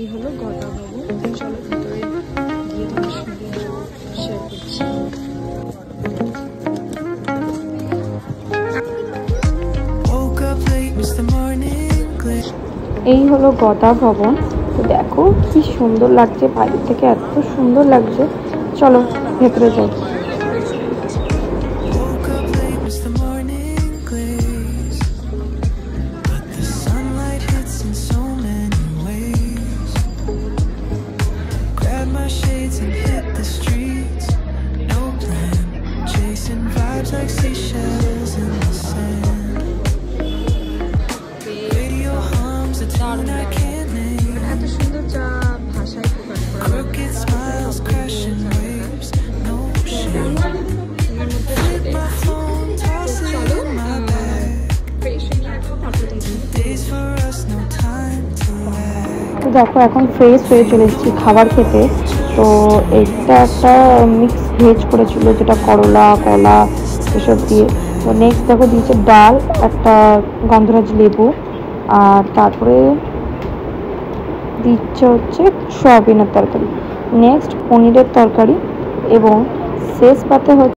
এই হলো গদা ভবন। চলো ভিতরে গিয়ে তোমার সঙ্গে শেয়ার করছি। এই হলো গদা ভবন। তো দেখো কি সুন্দর লাগছে, বাইরে থেকে এত সুন্দর লাগছে। চলো ভেতরে যাই। Like seashells in the sand. Radio hums a tune I can't name. এত সুন্দর যা ভাষায় প্রকাশ করা যায়। Crooked smiles, crashing waves, no shame. Hit my phone, toss it in my bag. Days for us, no time to lag. তো দেখো এখন fresh হয়ে চলে এসেছি খাবার খেতে। তো এটা একটা মিক্স ভেজ করেছিল, যেটা করলা কলা এসব দিয়ে। তো নেক্সট দেখো দিয়েছে ডাল, একটা গন্ধরাজ লেবু, আর তারপরে দিচ্ছে হচ্ছে সয়াবিনের তরকারি, নেক্সট পনিরের তরকারি, এবং শেষ পাতে হচ্ছে